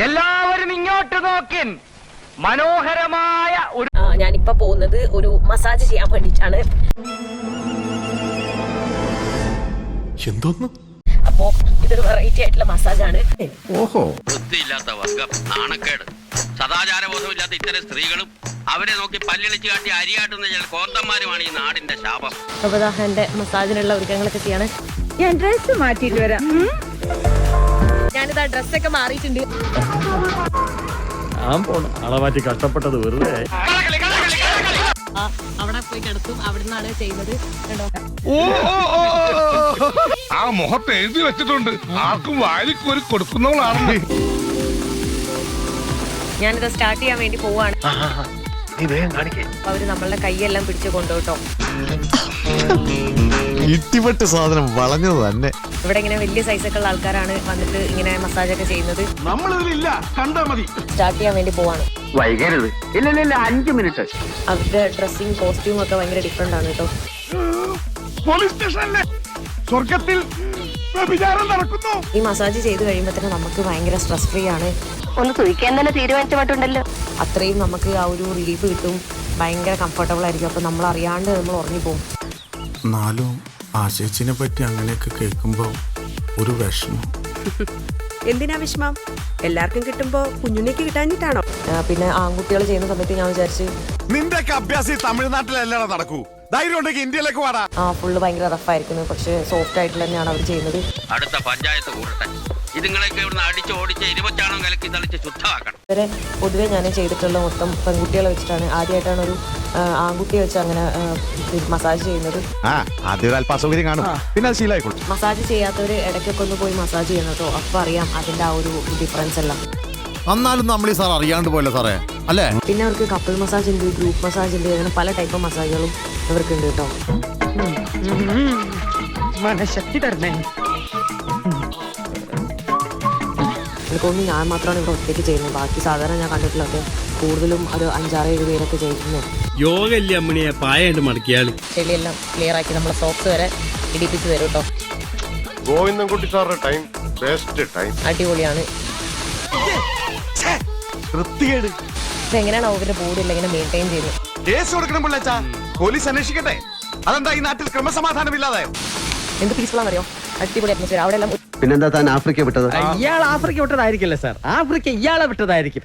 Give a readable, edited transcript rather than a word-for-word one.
എല്ലാവരും ഇങ്ങോട്ട് നോക്കിൻ. മനോഹരമായ ഒരു ഞാനിപ്പോ പോകുന്നത് ഒരു മസാജ് ചെയ്യാൻ വേണ്ടിട്ടാണ്. എന്തോന്ന്? അപ്പോ ഇതൊരു വെറൈറ്റി ആയിട്ടുള്ള മസാജാണ്. ഓഹോ, ബുദ്ധിയില്ലാത്ത വർഗം, നാണക്കേട്, സദാചാരബോധമില്ലാത്ത ഇത്തരം സ്ത്രീകളും അവരെ നോക്കി പല്ലിളിച്ച് കാട്ടി അരിയാട്ടുന്ന ചില കോന്തന്മാരുമാണ് ഈ നാടിന്റെ ശാപം. എന്റെ മസാജിനുള്ള ഒരുക്കങ്ങളൊക്കെ ചെയ്യാണ്. ഞാൻ ഡ്രസ് മാറ്റിട്ട് വരാം. ഞാനിതാ ഡ്രസ്സൊക്കെ മാറിയിട്ടുണ്ട്. ആളെ മാറ്റി കഷ്ടപ്പെട്ടത് വെറുതെ. അവിടെ പോയി കിടത്തും. അവിടെ നിന്നാണ് ചെയ്യുന്നത്. കേട്ടോ, ആ മുഖത്ത് എഴുതി വെച്ചിട്ടുണ്ട്, ആർക്കും വാരിക്കോരി കൊടുക്കുന്നവളാണ്. ഞാനിത് സ്റ്റാർട്ട് ചെയ്യാൻ വേണ്ടി പോവാണ്. അവര് നമ്മളുടെ കൈയെല്ലാം പിടിച്ചു കൊണ്ടുപോട്ടോ. ഇട്ടിപ്പെട്ട് സാധനം വളഞ്ഞത് തന്നെ. ഇവിടെ ഇങ്ങനെ വലിയ സൈസൊക്കെ ഉള്ള ആൾക്കാരാണ് വന്നിട്ട് ഇങ്ങനെ മസാജൊക്കെ ചെയ്യുന്നത്. നമ്മളിതിലില്ല, കണ്ടാ മതി. സ്റ്റാർട്ട് ചെയ്യാൻ വേണ്ടി പോവാണ്. വൈകരുത്. ഇല്ല 5 മിനിറ്റ്. അവരുടെ ഡ്രസ്സിങ് കോസ്റ്റ്യൂം ഒക്കെ ഭയങ്കര ഡിഫറെന്റ് ആണ് കേട്ടോ. പോലീസ് സ്റ്റേഷനല്ലേ, സ്വർഗത്തിൽ വ്യഭിചാരം നടക്കുന്നു. ഈ മസാജ് ചെയ്ത് കഴിയുമ്പോൾ തന്നെ നമുക്ക് ഭയങ്കര സ്ട്രെസ് ഫ്രീ ആണ്. ഒന്ന് തുയിക്കാൻ തന്നെ തീരുമാനിച്ചിട്ടുണ്ടല്ലോ. അത്രയും നമുക്ക് ആ ഒരു റിലീഫ് കിട്ടും. ഭയങ്കര കംഫർട്ടബിൾ ആയിരിക്കും. അപ്പൊ നമ്മൾ അറിയാണ്ട് നമ്മൾ ഉറങ്ങിപ്പോകും. എന്നാലും ആശേച്ചിനെ പറ്റി അങ്ങനെയൊക്കെ കേൾക്കുമ്പോ ഒരു വിഷമം. എന്തിനാ വിഷമം? എല്ലാവർക്കും കിട്ടുമ്പോ കുഞ്ഞുണ്ണിക്ക് കിട്ടാഞ്ഞിട്ടാണോ? പിന്നെ ആൺകുട്ടികൾ ചെയ്യുന്ന സമയത്ത് ഞാൻ വിചാരിച്ച് നിന്റെയൊക്കെ അഭ്യാസം തമിഴ്നാട്ടിലല്ലാതെ നടക്കൂ. ധൈര്യം ഉണ്ടെങ്കിൽ ഇന്ത്യയിലേക്ക് വാടാ. ഫുള്ള് ഭയങ്കര റഫായിരിക്കുന്നു. പക്ഷെ സോഫ്റ്റ് ആയിട്ടുള്ള തന്നെയാണ് അവർ ചെയ്യുന്നത്. അടുത്ത പഞ്ചായത്ത് കൂടട്ടെ, ഇതുങ്ങളൊക്കെ ഇവിടുന്ന് അടിച്ച് ഓടിച്ച് ഇരുപച്ചാണം കലക്കി തളിച്ച് ശുദ്ധമാക്കണം. ഇവരെ പൊതുവെ ഞാൻ ചെയ്തിട്ടുള്ള മൊത്തം പെൺകുട്ടികളെ വെച്ചിട്ടാണ്. ആദ്യമായിട്ടാണ് ഒരു ആൺകുട്ടിയെ വെച്ച് അങ്ങനെ മസാജ് ചെയ്യുന്നത്. ആദ്യം അല്പ അസൗകര്യം കാണും, പിന്നെ അത് ശീലമായിക്കോളും. മസാജ് ചെയ്യാത്തവർ ഇടയ്ക്കൊക്കെ ഒന്ന് പോയി മസാജ് ചെയ്യണം കേട്ടോ. അപ്പൊ അറിയാം അതിന്റെ ആ ഒരു ഡിഫറൻസ് എല്ലാം. എന്നാലും നമ്മൾ ഈ സാർ അറിയാണ്ട് പോയല്ലോ സാറേ, അല്ലേ? പിന്നെ അവർക്ക് കപ്പിൾ മസാജ് ഉണ്ട്, ഗ്രൂപ്പ് മസാജ് ഉണ്ട്, അങ്ങനെ പല ടൈപ്പ് മസാജുകളും ഇവർക്ക് ഉണ്ട് കേട്ടോ. മനഃശക്തി തരണേ. എനിക്കൊന്നും ഞാൻ മാത്രമാണ് ഇവിടെ ഒറ്റയ്ക്ക് ചെയ്യുന്നത്. ബാക്കി സാധാരണ ഞാൻ കണ്ടിട്ടുള്ളതൊക്കെ കൂടുതലും ഒരു 5-6-7 പേരൊക്കെ ചെയ്യുന്നത്. യോഗ ഇല്ലേ അമ്മണിയെ പായായിട്ട് മടക്കിയാല് ചെളിയെല്ലാം ക്ലിയർ ആക്കി നമ്മളെ സോക്സ് വരെ ഇടിപ്പിച്ച് തരും കേട്ടോ. ഗോവിന്ദൻകുട്ടി സാറിന്റെ ടൈം ബെസ്റ്റ് ടൈം. അടിപൊളിയാണ്. എങ്ങനെയാണ് അവരുടെ ബോഡി എല്ലാം ഇങ്ങനെ മെയിൻറ്റെയിൻ ചെയ്യുന്നത്? കേസ് കൊടുക്കണം പിള്ളേച്ചാ, പോലീസ് അന്വേഷിക്കട്ടെ. അതെന്താ ഈ നാട്ടിൽ ക്രമസമാധാനം ഇല്ലാതെ? എന്ത് പീസ്ഫുള്ളാണെന്നറിയോ? അടിപൊളി അറ്റ്മോസ്ഫിയർ അവിടെ എല്ലാം. പിന്നെന്താ താൻ ആഫ്രിക്ക വിട്ടത്? ഇയാൾ ആഫ്രിക്ക വിട്ടതായിരിക്കില്ലേ സാർ? ആഫ്രിക്ക ഇയാളെ വിട്ടതായിരിക്കും.